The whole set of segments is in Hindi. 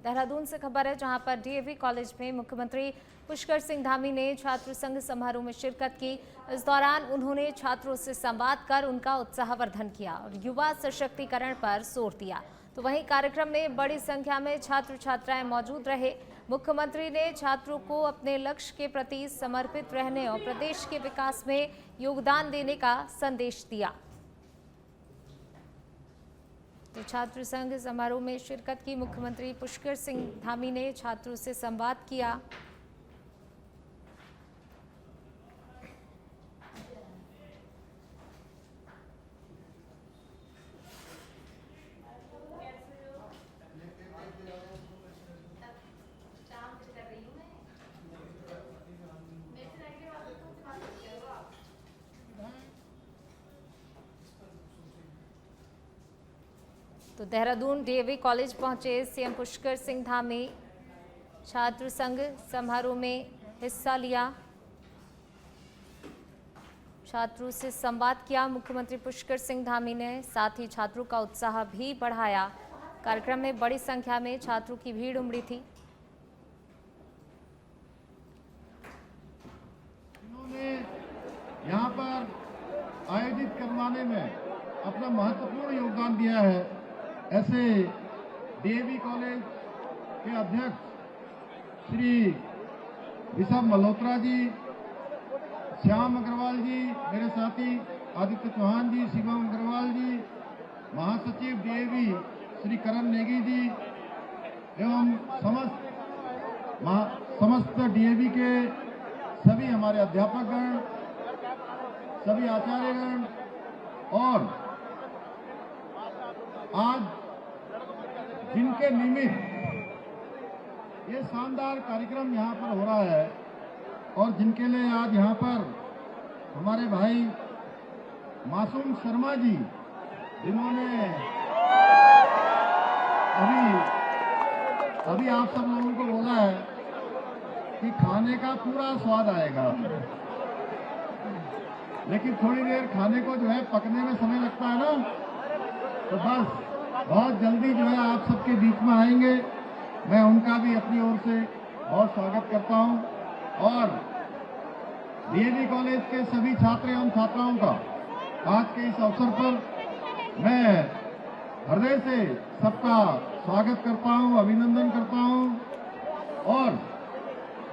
देहरादून से खबर है, जहां पर डीएवी कॉलेज में मुख्यमंत्री पुष्कर सिंह धामी ने छात्र संघ समारोह में शिरकत की। इस दौरान उन्होंने छात्रों से संवाद कर उनका उत्साहवर्धन किया और युवा सशक्तिकरण पर जोर दिया। तो वहीं कार्यक्रम में बड़ी संख्या में छात्र छात्राएं मौजूद रहे। मुख्यमंत्री ने छात्रों को अपने लक्ष्य के प्रति समर्पित रहने और प्रदेश के विकास में योगदान देने का संदेश दिया। तो छात्र संघ समारोह में शिरकत की मुख्यमंत्री पुष्कर सिंह धामी ने छात्रों से संवाद किया। तो देहरादून डीएवी कॉलेज पहुंचे सीएम पुष्कर सिंह धामी, छात्र संघ समारोह में हिस्सा लिया, छात्रों से संवाद किया मुख्यमंत्री पुष्कर सिंह धामी ने। साथ ही छात्रों का उत्साह भी बढ़ाया। कार्यक्रम में बड़ी संख्या में छात्रों की भीड़ उमड़ी थी। उन्होंने यहाँ पर आयोजित करवाने में अपना महत्वपूर्ण योगदान दिया है। ऐसे डीएवी कॉलेज के अध्यक्ष श्री ऋषभ मल्होत्रा जी, श्याम अग्रवाल जी, मेरे साथी आदित्य चौहान जी, शिवम अग्रवाल जी, महासचिव डीएवी श्री करण नेगी जी एवं समस्त डीएवी के सभी हमारे अध्यापकगण, सभी आचार्यगण और आज जिनके निमित्त ये शानदार कार्यक्रम यहाँ पर हो रहा है और जिनके लिए आज यहाँ पर हमारे भाई मासूम शर्मा जी, जिन्होंने अभी आप सब लोगों को बोला है कि खाने का पूरा स्वाद आएगा, लेकिन थोड़ी देर खाने को जो है पकने में समय लगता है ना, तो बस बहुत जल्दी जो है आप सबके बीच में आएंगे। मैं उनका भी अपनी ओर से बहुत स्वागत करता हूं और डीएवी कॉलेज के सभी छात्र एवं छात्राओं का आज के इस अवसर पर मैं हृदय से सबका स्वागत करता हूं, अभिनंदन करता हूं और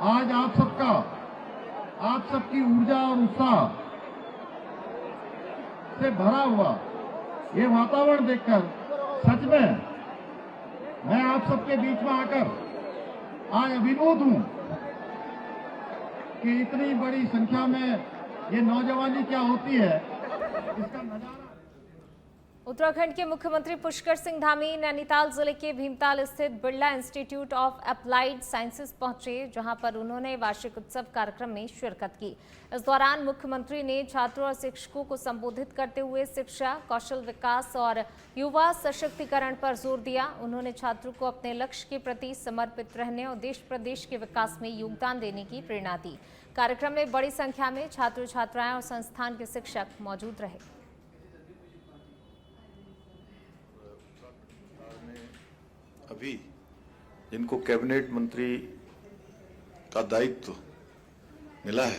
आज आप सबकी ऊर्जा और उत्साह से भरा हुआ ये वातावरण देखकर सच में मैं आप सबके बीच में आकर आज अभिभूत हूं कि इतनी बड़ी संख्या में ये नौजवानी क्या होती है, इसका नजारा। उत्तराखंड के मुख्यमंत्री पुष्कर सिंह धामी नैनीताल जिले के भीमताल स्थित Birla institute of applied sciences पहुंचे, जहां पर उन्होंने वार्षिक उत्सव कार्यक्रम में शिरकत की। इस दौरान मुख्यमंत्री ने छात्रों और शिक्षकों को संबोधित करते हुए शिक्षा, कौशल विकास और युवा सशक्तिकरण पर जोर दिया। उन्होंने छात्रों को अपने लक्ष्य के प्रति समर्पित रहने और देश प्रदेश के विकास में योगदान देने की प्रेरणा दी। कार्यक्रम में बड़ी संख्या में छात्र छात्राएं और संस्थान के शिक्षक मौजूद रहे। अभी जिनको कैबिनेट मंत्री का दायित्व मिला है,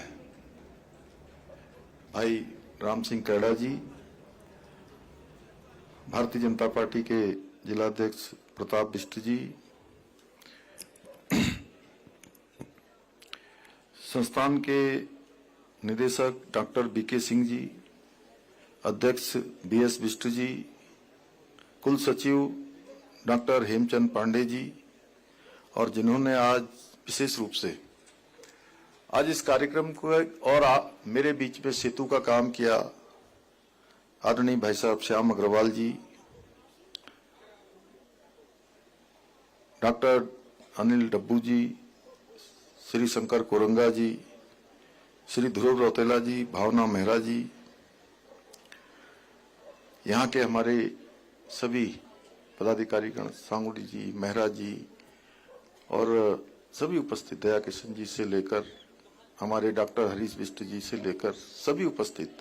भाई राम सिंह कैड़ा जी, भारतीय जनता पार्टी के जिलाध्यक्ष प्रताप बिष्ट जी, संस्थान के निदेशक डॉक्टर बीके सिंह जी, अध्यक्ष बीएस बिष्ट जी, कुल सचिव डॉक्टर हेमचंद पांडे जी और जिन्होंने आज विशेष रूप से आज इस कार्यक्रम को और मेरे बीच में सेतु का काम किया, आदरणीय भाई साहब श्याम अग्रवाल जी, डॉक्टर अनिल डब्बू जी, श्री शंकर कोरंगा जी, श्री ध्रुव रौतेला जी, भावना मेहरा जी, यहाँ के हमारे सभी पदाधिकारीगण, सांगुड़ी जी, मेहरा जी और सभी उपस्थित, दया किशन जी से लेकर हमारे डॉक्टर हरीश बिष्ट जी से लेकर सभी उपस्थित,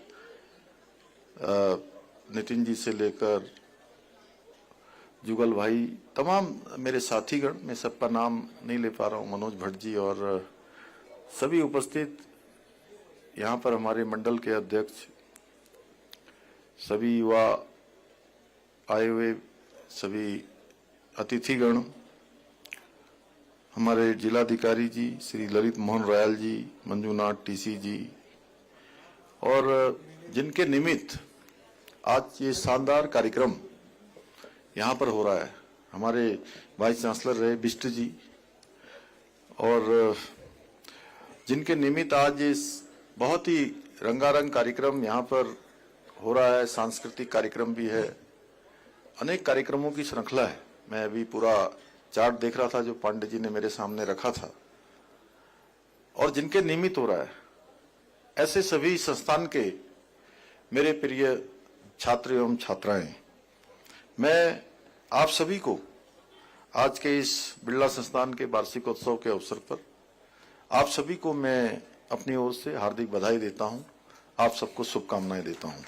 नितिन जी से लेकर जुगल भाई, तमाम मेरे साथीगण, मैं सबका नाम नहीं ले पा रहा हूँ, मनोज भट्ट जी और सभी उपस्थित यहाँ पर हमारे मंडल के अध्यक्ष, सभी युवा आए हुए, सभी अतिथिगण, हमारे जिलाधिकारी जी श्री ललित मोहन रायल जी, मंजूनाथ टीसी जी, और जिनके निमित्त आज ये शानदार कार्यक्रम यहाँ पर हो रहा है, हमारे वाइस चांसलर रहे बिष्ट जी, और जिनके निमित्त आज इस बहुत ही रंगारंग कार्यक्रम यहाँ पर हो रहा है, सांस्कृतिक कार्यक्रम भी है, अनेक कार्यक्रमों की श्रृंखला है। मैं अभी पूरा चार्ट देख रहा था जो पांडे जी ने मेरे सामने रखा था, और जिनके निमित्त हो रहा है, ऐसे सभी संस्थान के मेरे प्रिय छात्र एवं छात्राएं, मैं आप सभी को आज के इस बिरला संस्थान के वार्षिकोत्सव के अवसर पर आप सभी को मैं अपनी ओर से हार्दिक बधाई देता हूं, आप सबको शुभकामनाएं देता हूं।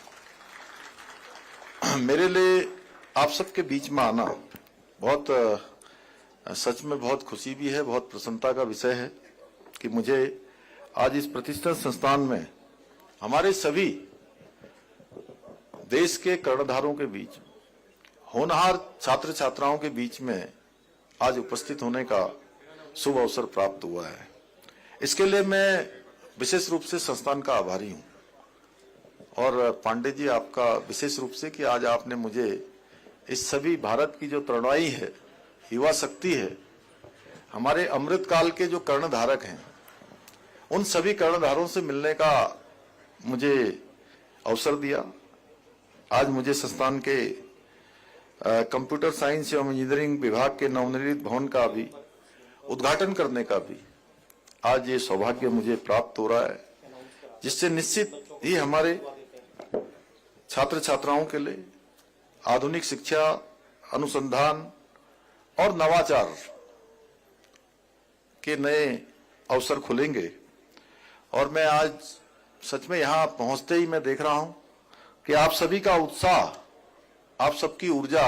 मेरे लिए आप सबके बीच में आना बहुत सच में बहुत खुशी भी है, बहुत प्रसन्नता का विषय है कि मुझे आज इस प्रतिष्ठित संस्थान में हमारे सभी देश के कर्णधारों के बीच, होनहार छात्र छात्राओं के बीच में आज उपस्थित होने का शुभ अवसर प्राप्त हुआ है। इसके लिए मैं विशेष रूप से संस्थान का आभारी हूं, और पांडे जी आपका विशेष रूप से कि आज आपने मुझे इस सभी भारत की जो तरुणाई है, युवा शक्ति है, हमारे अमृत काल के जो कर्णधारक हैं, उन सभी कर्णधारों से मिलने का मुझे अवसर दिया। आज मुझे संस्थान के कंप्यूटर साइंस एवं इंजीनियरिंग विभाग के नवनिर्मित भवन का भी उद्घाटन करने का भी आज ये सौभाग्य मुझे प्राप्त हो रहा है, जिससे निश्चित ही हमारे छात्र छात्राओं के लिए आधुनिक शिक्षा, अनुसंधान और नवाचार के नए अवसर खुलेंगे। और मैं आज सच में यहाँ पहुंचते ही मैं देख रहा हूं कि आप सभी का उत्साह, आप सबकी ऊर्जा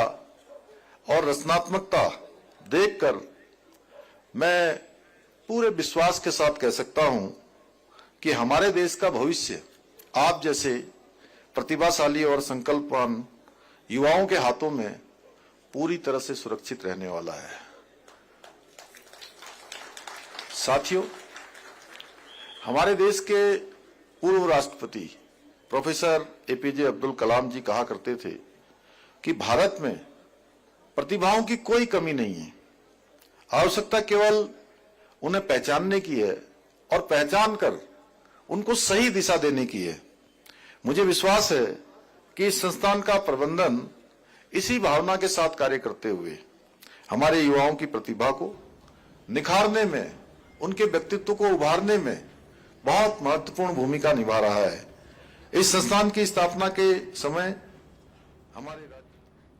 और रचनात्मकता देखकर मैं पूरे विश्वास के साथ कह सकता हूं कि हमारे देश का भविष्य आप जैसे प्रतिभाशाली और संकल्पवान युवाओं के हाथों में पूरी तरह से सुरक्षित रहने वाला है। साथियों, हमारे देश के पूर्व राष्ट्रपति प्रोफेसर एपीजे अब्दुल कलाम जी कहा करते थे कि भारत में प्रतिभाओं की कोई कमी नहीं है, आवश्यकता केवल उन्हें पहचानने की है और पहचान कर उनको सही दिशा देने की है। मुझे विश्वास है कि इस संस्थान का प्रबंधन इसी भावना के साथ कार्य करते हुए हमारे युवाओं की प्रतिभा को निखारने में, उनके व्यक्तित्व को उभारने में बहुत महत्वपूर्ण भूमिका निभा रहा है। इस संस्थान की स्थापना के समय हमारे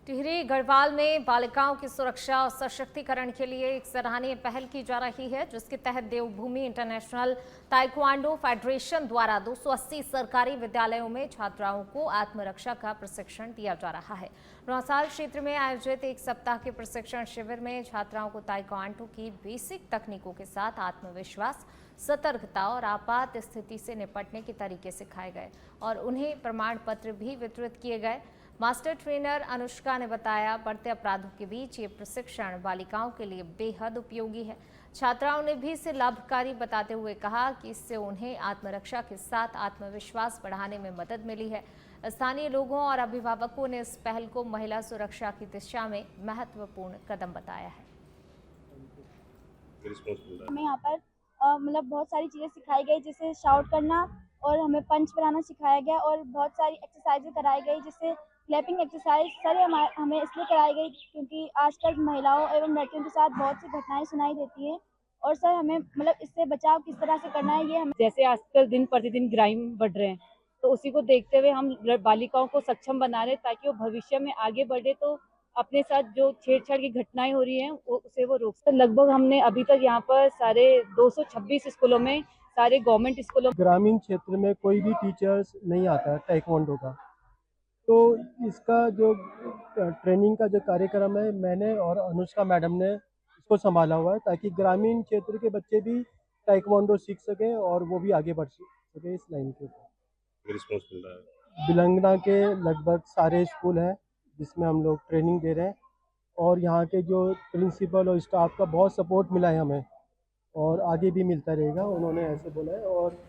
टिहरी गढ़वाल में बालिकाओं की सुरक्षा और सशक्तिकरण के लिए एक सराहनीय पहल की जा रही है, जिसके तहत देवभूमि इंटरनेशनल ताइक्वांडो फेडरेशन द्वारा 280 सरकारी विद्यालयों में छात्राओं को आत्मरक्षा का प्रशिक्षण दिया जा रहा है। रौसाल क्षेत्र में आयोजित एक सप्ताह के प्रशिक्षण शिविर में छात्राओं को ताइक्वांडो की बेसिक तकनीकों के साथ आत्मविश्वास, सतर्कता और आपात स्थिति से निपटने के तरीके सिखाए गए और उन्हें प्रमाण पत्र भी वितरित किए गए। मास्टर ट्रेनर अनुष्का ने बताया, बढ़ते अपराधों के बीच ये प्रशिक्षण बालिकाओं के लिए बेहद उपयोगी है। छात्राओं ने भी इसे लाभकारी बताते हुए कहा कि इससे उन्हें आत्मरक्षा के साथ आत्मविश्वास बढ़ाने में मदद मिली है। स्थानीय लोगों और अभिभावकों ने इस पहल को महिला सुरक्षा की दिशा में महत्वपूर्ण कदम बताया है। हमें यहाँ पर मतलब बहुत सारी चीज़ें सिखाई गई, जैसे शाउट करना और हमें पंच बनाना सिखाया गया और बहुत सारी एक्सरसाइजेज कराई गई, जिससे क्लैपिंग एक्सरसाइज सारे हमें इसलिए कराई गई क्योंकि आजकल महिलाओं एवं लड़कियों के साथ बहुत सी घटनाएं सुनाई देती हैं और सर हमें मतलब इससे बचाव किस तरह से करना है, ये हम जैसे आजकल दिन प्रतिदिन क्राइम बढ़ रहे हैं, तो उसी को देखते हुए हम बालिकाओं को सक्षम बना रहे ताकि वो भविष्य में आगे बढ़े, तो अपने साथ जो छेड़छाड़ की घटनाएं हो रही हैं उसे वो रोक सकते। लगभग हमने अभी तक यहाँ पर सारे 226 स्कूलों में, सारे गवर्नमेंट स्कूलों, ग्रामीण क्षेत्र में कोई भी टीचर्स नहीं आता है ताइक्वांडो का, तो तो इसका जो ट्रेनिंग का जो कार्यक्रम है, मैंने और अनुष्का मैडम ने इसको संभाला हुआ है, ताकि ग्रामीण क्षेत्र के बच्चे भी ताइक्वांडो सीख सकें और वो भी आगे बढ़ सके इस लाइन के ऊपर। रिस्पॉन्स मिल रहा है। बिलंगना के लगभग सारे स्कूल हैं जिसमें हम लोग ट्रेनिंग दे रहे हैं, और यहाँ के जो प्रिंसिपल और स्टाफ का बहुत सपोर्ट मिला है हमें, और आगे भी मिलता रहेगा, उन्होंने ऐसे बोला है। और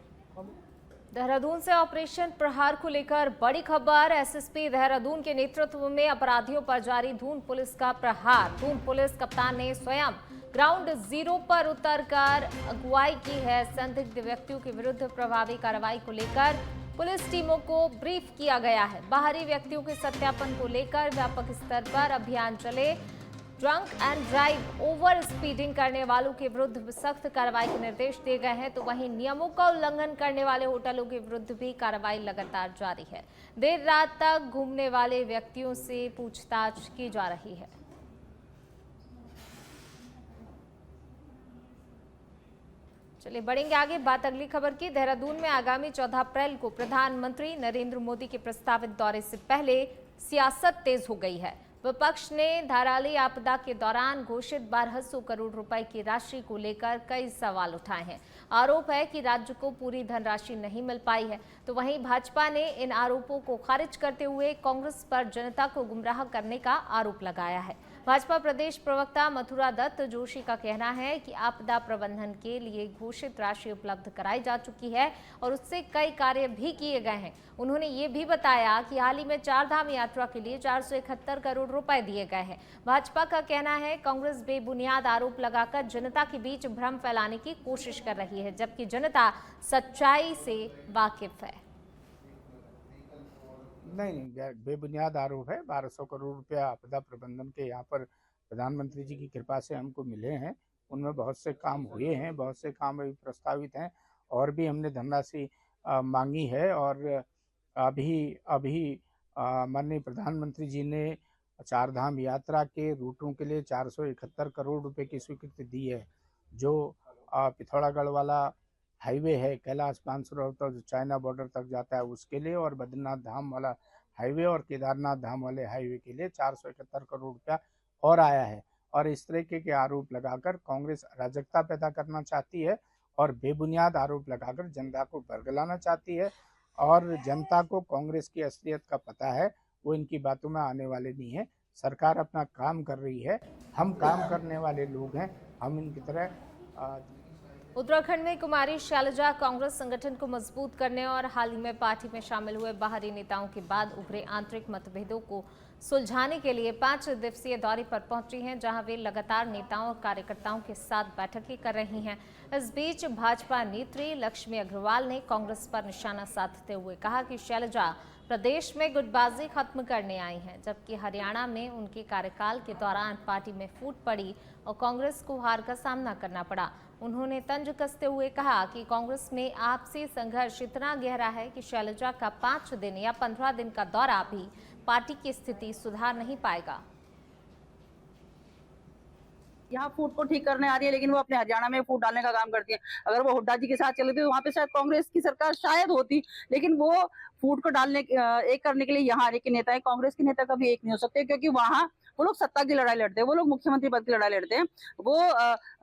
देहरादून से ऑपरेशन प्रहार को लेकर बड़ी खबर। एसएसपी देहरादून के नेतृत्व में अपराधियों पर जारी धून पुलिस का प्रहार। धून पुलिस कप्तान ने स्वयं ग्राउंड जीरो पर उतरकर अगुवाई की है। संदिग्ध व्यक्तियों के विरुद्ध प्रभावी कार्रवाई को लेकर पुलिस टीमों को ब्रीफ किया गया है। बाहरी व्यक्तियों के सत्यापन को लेकर व्यापक स्तर पर अभियान चले। Drunk and drive, over speeding करने वालों के विरुद्ध सख्त कार्रवाई के निर्देश दिए गए हैं, तो वहीं नियमों का उल्लंघन करने वाले होटलों के विरुद्ध भी कार्रवाई लगातार जारी है। देर रात तक घूमने वाले व्यक्तियों से पूछताछ की जा रही है। चलिए बढ़ेंगे आगे, बात अगली खबर की। देहरादून में आगामी 14 अप्रैल को प्रधानमंत्री नरेंद्र मोदी के प्रस्तावित दौरे से पहले सियासत तेज हो गई है। विपक्ष ने धाराली आपदा के दौरान घोषित 1200 करोड़ रुपए की राशि को लेकर कई सवाल उठाए हैं। आरोप है कि राज्य को पूरी धनराशि नहीं मिल पाई है, तो वहीं भाजपा ने इन आरोपों को खारिज करते हुए कांग्रेस पर जनता को गुमराह करने का आरोप लगाया है। भाजपा प्रदेश प्रवक्ता मथुरा दत्त जोशी का कहना है कि आपदा प्रबंधन के लिए घोषित राशि उपलब्ध कराई जा चुकी है और उससे कई कार्य भी किए गए हैं। उन्होंने ये भी बताया कि हाल ही में 4 धाम यात्रा के लिए 471 करोड़ रुपए दिए गए हैं। भाजपा का कहना है कांग्रेस बेबुनियाद आरोप लगाकर जनता के बीच भ्रम फैलाने की कोशिश कर रही है, जबकि जनता सच्चाई से वाकिफ है। नहीं, बेबुनियाद आरोप है। 1200 करोड़ रुपया आपदा प्रबंधन के यहाँ पर प्रधानमंत्री जी की कृपा से हमको मिले हैं। उनमें बहुत से काम हुए हैं, बहुत से काम अभी प्रस्तावित हैं, और भी हमने धनराशि मांगी है। और अभी माननीय प्रधानमंत्री जी ने 4 धाम यात्रा के रूटों के लिए 471 करोड़ रुपए की स्वीकृति दी है। जो पिथौरागढ़ वाला हाईवे है, कैलाश मानसरोवर जो चाइना बॉर्डर तक जाता है, उसके लिए, और बद्रीनाथ धाम वाला हाईवे और केदारनाथ धाम वाले हाईवे के लिए 471 करोड़ रुपया और आया है। और इस तरीके के आरोप लगाकर कांग्रेस अराजकता पैदा करना चाहती है और बेबुनियाद आरोप लगाकर जनता को बरगलाना चाहती है। और जनता को कांग्रेस की असलियत का पता है, वो इनकी बातों में आने वाले नहीं है। सरकार अपना काम कर रही है, हम काम करने वाले लोग हैं, हम इनकी तरह। उत्तराखंड में कुमारी शैलजा कांग्रेस संगठन को मजबूत करने और हाल ही में पार्टी में शामिल हुए बाहरी नेताओं के बाद उभरे आंतरिक मतभेदों को सुलझाने के लिए 5 दिवसीय दौरे पर पहुंची हैं, जहां वे लगातार नेताओं और कार्यकर्ताओं के साथ बैठकें कर रही हैं। इस बीच भाजपा नेत्री लक्ष्मी अग्रवाल ने कांग्रेस पर निशाना साधते हुए कहा कि शैलजा प्रदेश में गुटबाजी खत्म करने आई हैं, जबकि हरियाणा में उनके कार्यकाल के दौरान पार्टी में फूट पड़ी और कांग्रेस को हार का सामना करना पड़ा। उन्होंने तंज कसते हुए कहा कि कांग्रेस में आपसी संघर्ष इतना गहरा है कि शैलजा का 5 दिन या 15 दिन का दौरा भी पार्टी की स्थिति सुधार नहीं पाएगा। यहाँ फूट को ठीक करने आ रही है, लेकिन वो अपने हरियाणा में फूट डालने का काम करती है। अगर वो हुड्डा जी के साथ चले तो वहाँ पे शायद कांग्रेस की सरकार शायद होती, लेकिन वो फूट को डालने एक करने के लिए यहाँ आने के नेता है। कांग्रेस के नेता कभी एक नहीं हो सकते, क्योंकि वहाँ वो लोग सत्ता की लड़ाई लड़ते हैं, वो लोग मुख्यमंत्री पद की लड़ाई लड़ते हैं। वो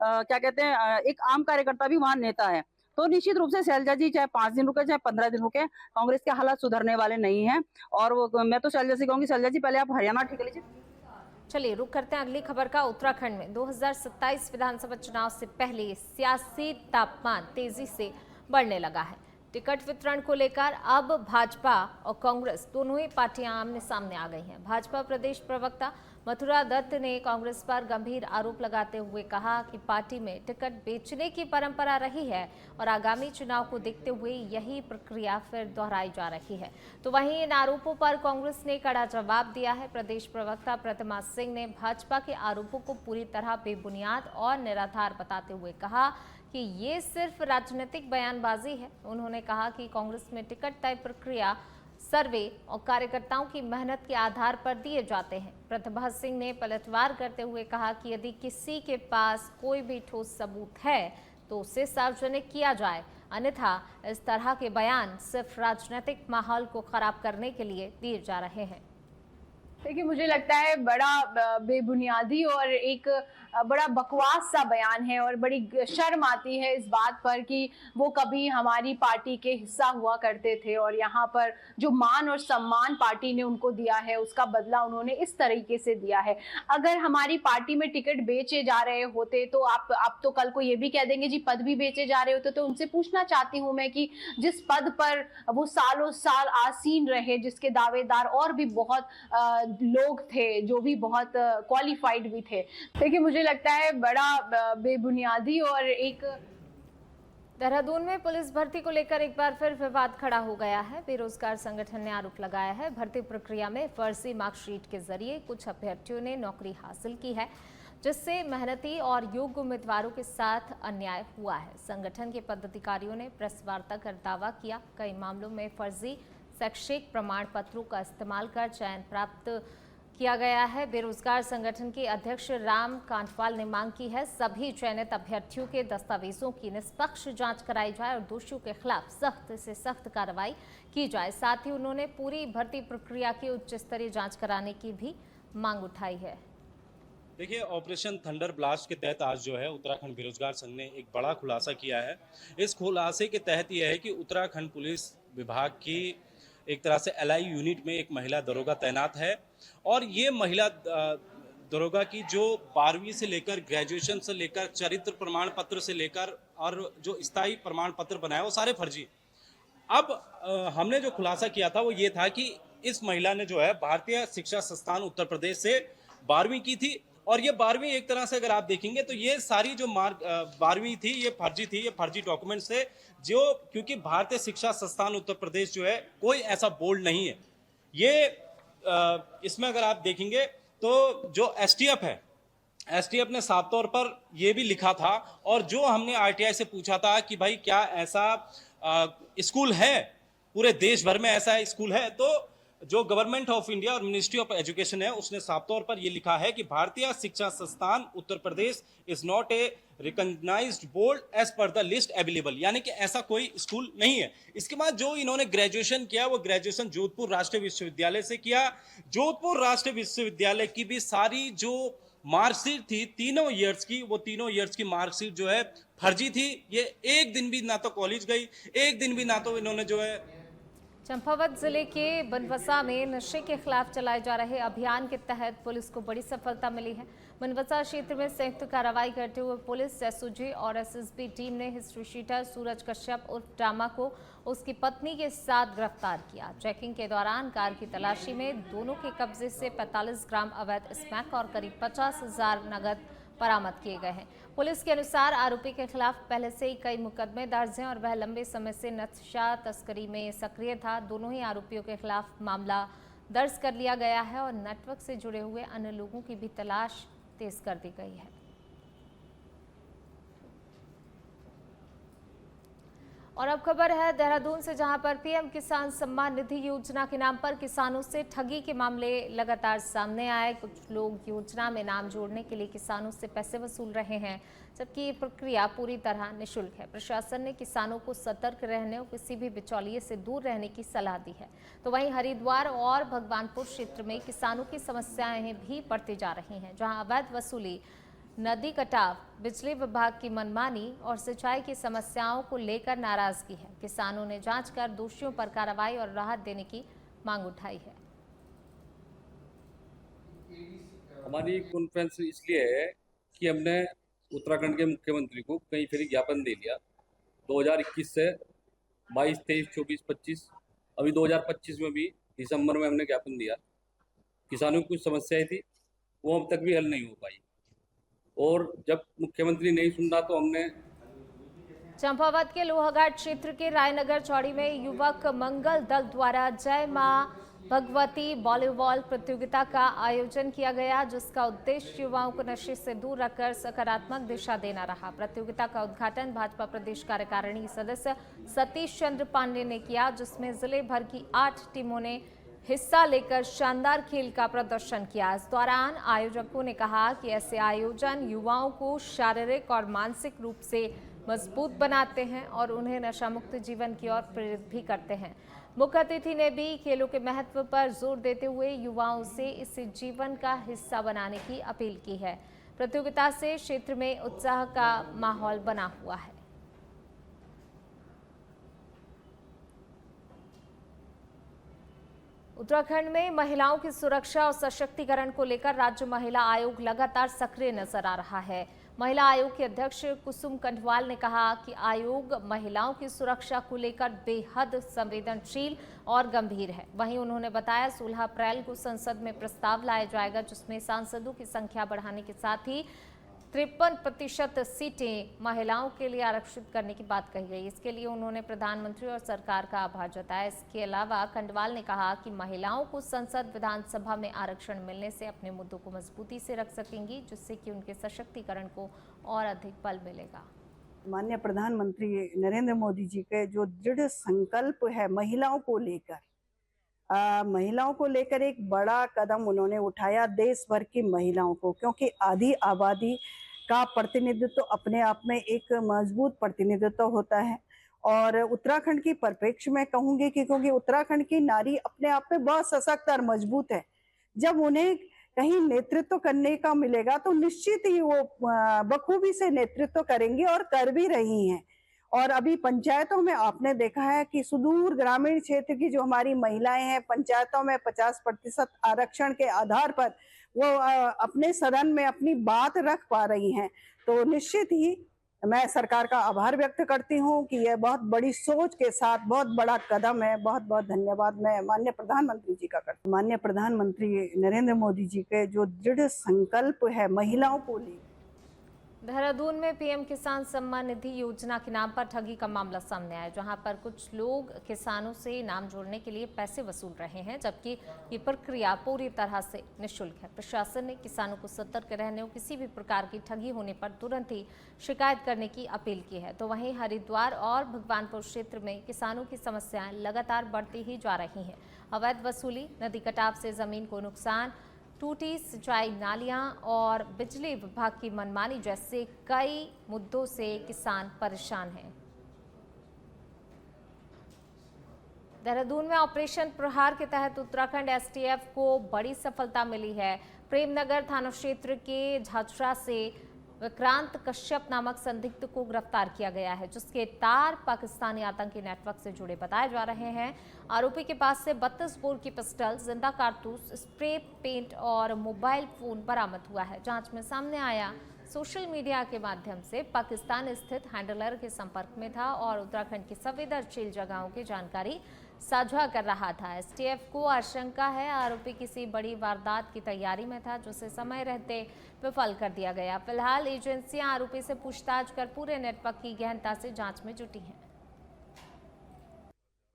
क्या कहते हैं, एक आम कार्यकर्ता भी वहाँ नेता है। तो निश्चित रूप से शैलजा जी चाहे 5 दिन रुके चाहे 15 दिन रुके, कांग्रेस के हालात सुधरने वाले नहीं है। और वो मैं तो शैलजा से कहूंगी, शैलजा जी पहले आप हरियाणा ठीक लीजिए। चलिए रुक करते हैं अगली खबर का। उत्तराखंड में 2027 विधानसभा चुनाव से पहले सियासी तापमान तेजी से बढ़ने लगा है। टिकट वितरण को लेकर अब भाजपा और कांग्रेस दोनों ही पार्टियां आमने सामने आ गई हैं। भाजपा प्रदेश प्रवक्ता मथुरा दत्त ने कांग्रेस पर गंभीर आरोप लगाते हुए कहा कि पार्टी में टिकट बेचने की परंपरा रही है और आगामी चुनाव को देखते हुए यही प्रक्रिया फिर दोहराई जा रही है। तो वहीं इन आरोपों पर कांग्रेस ने कड़ा जवाब दिया है। प्रदेश प्रवक्ता प्रतिमा सिंह ने भाजपा के आरोपों को पूरी तरह बेबुनियाद और निराधार बताते हुए कहा कि ये सिर्फ राजनीतिक बयानबाजी है। उन्होंने कहा कि कांग्रेस में टिकट तय प्रक्रिया सर्वे और कार्यकर्ताओं की मेहनत के आधार पर दिए जाते हैं। प्रतिभा सिंह ने पलटवार करते हुए कहा कि यदि किसी के पास कोई भी ठोस सबूत है तो उसे सार्वजनिक किया जाए। अन्यथा इस तरह के बयान सिर्फ राजनीतिक माहौल को खराब करने के लिए दिए जा रहे हैं। देखिए, मुझे लगता है बड़ा बेबुनियादी और एक बड़ा बकवास सा बयान है और बड़ी शर्म आती है इस बात पर कि वो कभी हमारी पार्टी के हिस्सा हुआ करते थे और यहाँ पर जो मान और सम्मान पार्टी ने उनको दिया है उसका बदला उन्होंने इस तरीके से दिया है। अगर हमारी पार्टी में टिकट बेचे जा रहे होते तो आप तो कल को ये भी कह देंगे जी पद भी बेचे जा रहे होते, तो उनसे पूछना चाहती हूँ मैं कि जिस पद पर वो सालों साल आसीन रहे, जिसके दावेदार और भी बहुत लोग थे जो भी बहुत क्वालिफाइड भी थे, देखिए मुझे लगता है बड़ा बेबुनियादी और एक देहरादून में पुलिस भर्ती को लेकर एक बार फिर विवाद खड़ा हो गया है। बेरोजगार संगठन ने आरोप लगाया है भर्ती प्रक्रिया में फर्जी मार्कशीट के जरिए कुछ अभ्यर्थियों ने नौकरी हासिल की है, जिससे मेहनती और योग्य उम्मीदवारों के साथ अन्याय हुआ है। संगठन के पदाधिकारियों ने प्रेस वार्ता कर दावा किया कई मामलों में फर्जी शैक्षिक प्रमाण पत्रों का इस्तेमाल कर चयन प्राप्त किया गया है। बेरोजगार संगठन के अध्यक्ष राम कांठवाल ने मांग की है सभी चयनित अभ्यर्थियों के दस्तावेजों की निष्पक्ष जांच कराई जाए और दोषियों के खिलाफ सख्त से सख्त कार्रवाई की जाए। साथ ही उन्होंने पूरी भर्ती प्रक्रिया की उच्च स्तरीय जांच कराने की भी मांग उठाई है। देखिए, ऑपरेशन थंडर ब्लास्ट के तहत आज जो है उत्तराखंड बेरोजगार संघ ने एक बड़ा खुलासा किया है। इस खुलासे के तहत यह है कि उत्तराखंड पुलिस विभाग की एक तरह से एलआई यूनिट में एक महिला दरोगा तैनात है और ये महिला दरोगा की जो 12वीं से लेकर ग्रेजुएशन से लेकर चरित्र प्रमाण पत्र से लेकर और जो स्थायी प्रमाण पत्र बनाया वो सारे फर्जी। अब हमने जो खुलासा किया था वो ये था कि इस महिला ने जो है भारतीय शिक्षा संस्थान उत्तर प्रदेश से 12वीं की थी और ये 12वीं एक तरह से अगर आप देखेंगे तो ये सारी जो 12वीं थी ये फर्जी थी, ये फर्जी डॉक्यूमेंट्स थे जो, क्योंकि भारतीय शिक्षा संस्थान उत्तर प्रदेश जो है कोई ऐसा बोर्ड नहीं है। ये इसमें अगर आप देखेंगे तो जो एसटीएफ है, एसटीएफ ने साफ तौर पर ये भी लिखा था और जो हमने आरटीआई से पूछा था कि भाई क्या ऐसा स्कूल है, पूरे देश भर में ऐसा स्कूल है, तो जो गवर्नमेंट ऑफ इंडिया और मिनिस्ट्री ऑफ एजुकेशन है उसने साफ तौर पर यह लिखा है कि Bharatiya Shiksha Sansthan Uttar Pradesh is not a recognised board as per the list available, यानी कि ऐसा कोई स्कूल नहीं है। इसके बाद जो इन्होंने ग्रेजुएशन किया वो ग्रेजुएशन जोधपुर राष्ट्रीय विश्वविद्यालय से किया। जोधपुर राष्ट्रीय विश्वविद्यालय की भी सारी जो मार्कशीट थी तीनों ईयर्स की, वो तीनों ईयर्स की मार्कशीट जो है फर्जी थी। ये एक दिन भी ना तो कॉलेज गई, एक दिन भी ना तो इन्होंने जो है। चंपावत जिले के बनवसा में नशे के खिलाफ चलाए जा रहे अभियान के तहत पुलिस को बड़ी सफलता मिली है। बनवसा क्षेत्र में संयुक्त कार्रवाई करते हुए पुलिस, एसओजी और एसएसबी टीम ने हिस्ट्री शीटर सूरज कश्यप उर्फ टामा को उसकी पत्नी के साथ गिरफ्तार किया। चेकिंग के दौरान कार की तलाशी में दोनों के कब्जे से 45 ग्राम अवैध स्मैक और करीब 50,000 नगद बरामद किए गए हैं। पुलिस के अनुसार आरोपी के खिलाफ पहले से ही कई मुकदमे दर्ज हैं और वह लंबे समय से नशा तस्करी में सक्रिय था। दोनों ही आरोपियों के खिलाफ मामला दर्ज कर लिया गया है और नेटवर्क से जुड़े हुए अन्य लोगों की भी तलाश तेज कर दी गई है। और अब खबर है देहरादून से, जहां पर पीएम किसान सम्मान निधि योजना के नाम पर किसानों से ठगी के मामले लगातार सामने आए। कुछ लोग योजना में नाम जोड़ने के लिए किसानों से पैसे वसूल रहे हैं, जबकि ये प्रक्रिया पूरी तरह निःशुल्क है। प्रशासन ने किसानों को सतर्क रहने और किसी भी बिचौलिए से दूर रहने की सलाह दी है। तो वहीं हरिद्वार और भगवानपुर क्षेत्र में किसानों की समस्याएं भी बढ़ती जा रही हैं, जहाँ अवैध वसूली, नदी कटाव, बिजली विभाग की मनमानी और सिंचाई की समस्याओं को लेकर नाराजगी है। किसानों ने जांच कर दोषियों पर कार्रवाई और राहत देने की मांग उठाई है। हमारी कॉन्फ्रेंस इसलिए है कि हमने उत्तराखंड के मुख्यमंत्री को कई फिर ज्ञापन दे दिया 2021 से 22, 23, 24, 25, अभी 2025 में भी दिसंबर में हमने ज्ञापन दिया। किसानों की कुछ समस्याएं थी वो अब तक भी हल नहीं हो पाई और जब मुख्यमंत्री नहीं सुन रहा तो हमने चंपावत के लोहाघाट क्षेत्र के रायनगर चौड़ी में युवक मंगल दल द्वारा जय मां भगवती वॉलीबॉल प्रतियोगिता का आयोजन किया गया, जिसका उद्देश्य युवाओं को नशे से दूर रखकर सकारात्मक दिशा देना रहा। प्रतियोगिता का उद्घाटन भाजपा प्रदेश कार्यकारिणी सदस्य सतीश चंद्र पांडे ने किया, जिसमें जिले भर की 8 टीमों ने हिस्सा लेकर शानदार खेल का प्रदर्शन किया। इस दौरान आयोजकों ने कहा कि ऐसे आयोजन युवाओं को शारीरिक और मानसिक रूप से मजबूत बनाते हैं और उन्हें नशा मुक्त जीवन की ओर प्रेरित भी करते हैं। मुख्य अतिथि ने भी खेलों के महत्व पर जोर देते हुए युवाओं से इसे जीवन का हिस्सा बनाने की अपील की है। प्रतियोगिता से क्षेत्र में उत्साह का माहौल बना हुआ है। उत्तराखंड में महिलाओं की सुरक्षा और सशक्तिकरण को लेकर राज्य महिला आयोग लगातार सक्रिय नजर आ रहा है। महिला आयोग के अध्यक्ष कुसुम कंठवाल ने कहा कि आयोग महिलाओं की सुरक्षा को लेकर बेहद संवेदनशील और गंभीर है। वहीं उन्होंने बताया 16 अप्रैल को संसद में प्रस्ताव लाया जाएगा, जिसमें सांसदों की संख्या बढ़ाने के साथ ही 53% सीटें महिलाओं के लिए आरक्षित करने की बात कही गई। इसके लिए उन्होंने प्रधानमंत्री और सरकार का आभार जताया। इसके अलावा कंडवाल ने कहा कि महिलाओं को संसद विधानसभा में आरक्षण मिलने से अपने मुद्दों को मजबूती से रख सकेंगी, जिससे कि उनके सशक्तिकरण को और अधिक बल मिलेगा। माननीय प्रधानमंत्री नरेंद्र मोदी जी के जो दृढ़ संकल्प है महिलाओं को लेकर एक बड़ा कदम उन्होंने उठाया देश भर की महिलाओं को, क्योंकि आधी आबादी का प्रतिनिधित्व अपने आप में एक मजबूत प्रतिनिधित्व होता है। और उत्तराखंड की परिप्रेक्ष्य में कहूंगी कि क्योंकि उत्तराखंड की नारी अपने आप में बहुत सशक्त और मजबूत है, जब उन्हें कहीं नेतृत्व करने का मिलेगा तो निश्चित ही वो बखूबी से नेतृत्व करेंगी और कर भी रही हैं। और अभी पंचायतों में आपने देखा है कि सुदूर ग्रामीण क्षेत्र की जो हमारी महिलाएं हैं, पंचायतों में 50% आरक्षण के आधार पर वो अपने सदन में अपनी बात रख पा रही हैं। तो निश्चित ही मैं सरकार का आभार व्यक्त करती हूं कि यह बहुत बड़ी सोच के साथ बहुत बड़ा कदम है। बहुत बहुत धन्यवाद मैं माननीय प्रधानमंत्री जी का करती हूं। माननीय प्रधानमंत्री नरेंद्र मोदी जी के जो दृढ़ संकल्प है महिलाओं को लेकर। देहरादून में पीएम किसान सम्मान निधि योजना के नाम पर ठगी का मामला सामने आया, जहां पर कुछ लोग किसानों से नाम जोड़ने के लिए पैसे वसूल रहे हैं, जबकि ये प्रक्रिया पूरी तरह से निःशुल्क है। प्रशासन ने किसानों को सतर्क रहने और किसी भी प्रकार की ठगी होने पर तुरंत ही शिकायत करने की अपील की है। तो वहीं हरिद्वार और भगवानपुर क्षेत्र में किसानों की समस्याएं लगातार बढ़ती ही जा रही हैं। अवैध वसूली, नदी कटाव से जमीन को नुकसान, टूटी सिंचाई नालियां और बिजली विभाग की मनमानी जैसे कई मुद्दों से किसान परेशान हैं। देहरादून में ऑपरेशन प्रहार के तहत उत्तराखंड एसटीएफ को बड़ी सफलता मिली है। प्रेमनगर थाना क्षेत्र के झाझरा से विक्रांत कश्यप नामक संदिग्ध को गिरफ्तार किया गया है, जिसके तार पाकिस्तानी आतंकी नेटवर्क से जुड़े बताए जा रहे हैं। आरोपी के पास से 32 बोर की पिस्टल, जिंदा कारतूस, स्प्रे पेंट और मोबाइल फोन बरामद हुआ है। जांच में सामने आया सोशल मीडिया के माध्यम से पाकिस्तान स्थित हैंडलर के संपर्क में था और उत्तराखंड की संवेदनशील जगहों की जानकारी साझा कर रहा था। एसटीएफ को आशंका है आरोपी किसी बड़ी वारदात की तैयारी में था, जिसे समय रहते विफल कर दिया गया। फिलहाल एजेंसियां आरोपी से पूछताछ कर पूरे नेटवर्क की गहनता से जांच में जुटी हैं।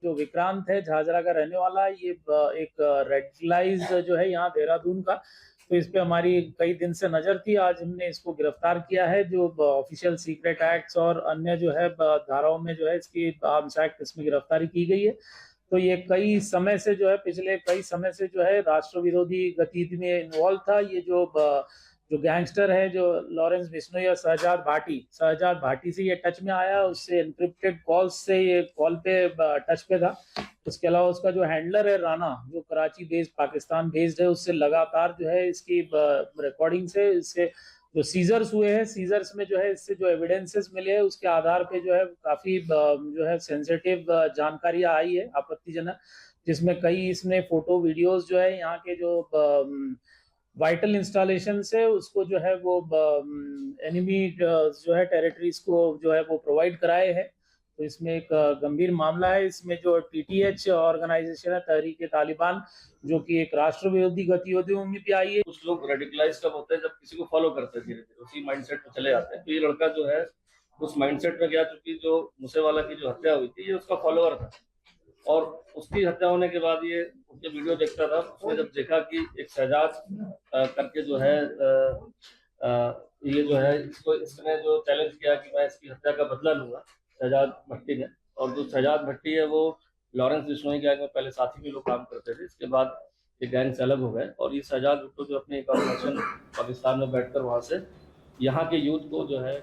जो विक्रांत है झाझरा का रहने वाला, ये एक रेडलाइज जो है यहाँ देहरादून का, तो इस पे हमारी कई दिन से नजर थी। आज हमने इसको गिरफ्तार किया है, जो ऑफिशियल सीक्रेट एक्ट्स और अन्य जो है धाराओं में जो है इसकी आर्म्स एक्ट इसमें गिरफ्तारी की गई है। तो ये कई समय से जो है पिछले कई समय से जो है राष्ट्र विरोधी गतिविधि में इन्वॉल्व था। ये जो गैंगस्टर है जो लॉरेंस बिश्नोई और शहजाद भाटी से ये टच में आया, उससे एनक्रिप्टेड कॉल्स से ये कॉल पे टच पे था। उसके अलावा उसका जो हैंडलर है राना, जो कराची बेस्ड पाकिस्तान बेस्ड है, उससे लगातार जो है इसकी रिकॉर्डिंग से इससे जो सीजर्स हुए हैं, सीजर्स में जो है इससे जो एविडेंसेस मिले हैं उसके आधार पे जो है काफी जो है सेंसिटिव जानकारियां आई है आपत्तिजनक, जिसमें कई इसमें फोटो वीडियोस जो है यहाँ के जो वाइटल इंस्टॉलेशन से उसको जो है वो एनिमी जो है टेरिटरीज को जो है वो प्रोवाइड कराए हैं। तो इसमें एक गंभीर मामला है। इसमें जो टीटीएच ऑर्गेनाइजेशन है तहरीक-ए-तालिबान, जो कि एक राष्ट्र विरोधी गतिविधियों में भी आई है। कुछ लोग रेडिकलाइज कब होते हैं, जब किसी को फॉलो करते हैं, धीरे धीरे उसी माइंडसेट में चले जाते हैं। तो ये लड़का जो है उस माइंडसेट में गया, चूंकि जो मूसेवाला की जो हत्या हुई थी ये उसका फॉलोअर था, और उसकी हत्या होने के बाद ये उसके वीडियो देखता था। उसने जब देखा कि एक शहजाद करके जो है ये जो है इसने जो चैलेंज किया कि मैं इसकी हत्या का बदला लूंगा, शहजाद भट्टी ने। और जो शहजाद भट्टी है वो लॉरेंस बिश्नोई गैंग में पहले साथी भी लोग काम करते थे। इसके बाद ये गैंग से अलग हो गए और ये शहजाद भट्टो जो अपने एक ऑर्गेनाइजेशन पाकिस्तान में बैठकर वहां से यहाँ के यूथ को जो है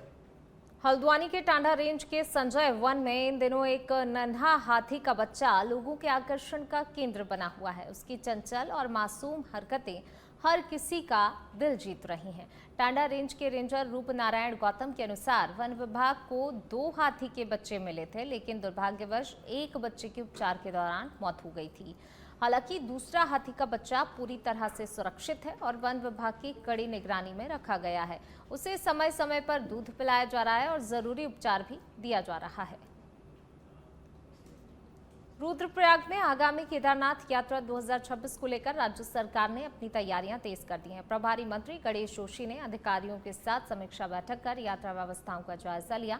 हल्द्वानी के टांडा रेंज के संजय वन में इन दिनों एक नन्हा हाथी का बच्चा लोगों के आकर्षण का केंद्र बना हुआ है। उसकी चंचल और मासूम हरकतें हर किसी का दिल जीत रही हैं। टांडा रेंज के रेंजर रूप नारायण गौतम के अनुसार वन विभाग को 2 हाथी के बच्चे मिले थे, लेकिन दुर्भाग्यवश एक बच्चे की उपचार के दौरान मौत हो गई थी। हालांकि दूसरा हाथी का बच्चा पूरी तरह से सुरक्षित है और वन विभाग की कड़ी निगरानी में रखा गया है। उसे समय समय पर दूध पिलाया जा रहा है और जरूरी उपचार भी दिया जा रहा है। रुद्रप्रयाग में आगामी केदारनाथ यात्रा 2026 को लेकर राज्य सरकार ने अपनी तैयारियां तेज कर दी हैं। प्रभारी मंत्री गणेश जोशी ने अधिकारियों के साथ समीक्षा बैठक कर यात्रा व्यवस्थाओं का जायजा लिया।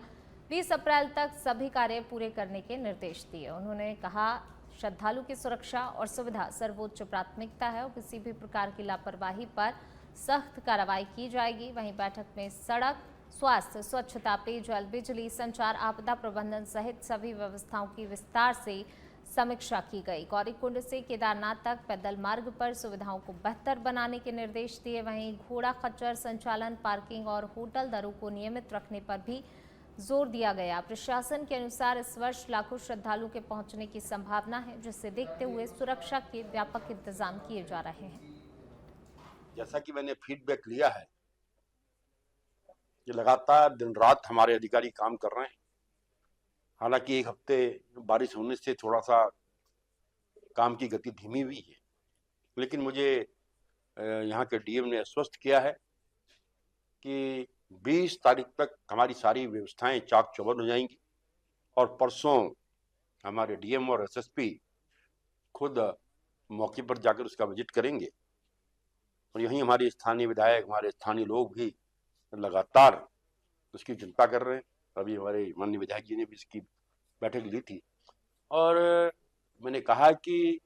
20 अप्रैल तक सभी कार्य पूरे करने के निर्देश दिए। उन्होंने कहा, श्रद्धालु की सुरक्षा और सुविधा सर्वोच्च प्राथमिकता है और किसी भी प्रकार की लापरवाही पर सख्त कार्रवाई की जाएगी। वहीं बैठक में सड़क, स्वास्थ्य, स्वच्छता, पेयजल, बिजली, संचार, आपदा प्रबंधन सहित सभी व्यवस्थाओं की विस्तार से समीक्षा की गई। गौरीकुंड से केदारनाथ तक पैदल मार्ग पर सुविधाओं को बेहतर बनाने के निर्देश दिए। वहीं घोड़ा खच्चर संचालन, पार्किंग और होटल दरों को नियमित रखने पर भी जोर दिया गया। प्रशासन के अनुसार इस वर्ष लाखों श्रद्धालुओं के पहुंचने की संभावना है, जिसे देखते हुए सुरक्षा के व्यापक इंतजाम किए जा रहे हैं। जैसा कि मैंने फीडबैक लिया है कि लगातार दिन रात हमारे अधिकारी काम कर रहे हैं। हालांकि एक हफ्ते बारिश होने से थोड़ा सा काम की गति धीमी हुई है, लेकिन मुझे यहाँ के डीएम ने आश्वस्त किया है कि 20 तारीख तक हमारी सारी व्यवस्थाएं चाक चौबंद हो जाएंगी और परसों हमारे डीएम और एसएसपी खुद मौके पर जाकर उसका विजिट करेंगे। और यहीं हमारे स्थानीय विधायक, हमारे स्थानीय लोग भी लगातार उसकी चिंता कर रहे हैं। अभी हमारे माननीय विधायक जी ने भी इसकी बैठक ली थी और मैंने कहा कि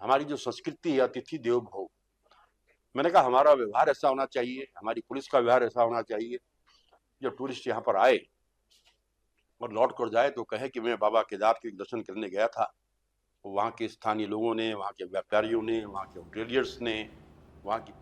हमारी जो संस्कृति है अतिथि देवो भव, मैंने कहा हमारा व्यवहार ऐसा होना चाहिए, हमारी पुलिस का व्यवहार ऐसा होना चाहिए, जो टूरिस्ट यहाँ पर आए और लौट कर जाए तो कहे कि मैं बाबा केदार के दर्शन करने गया था। वहाँ के स्थानीय लोगों ने, वहाँ के व्यापारियों ने, वहाँ के होटेलियर्स ने, वहाँ की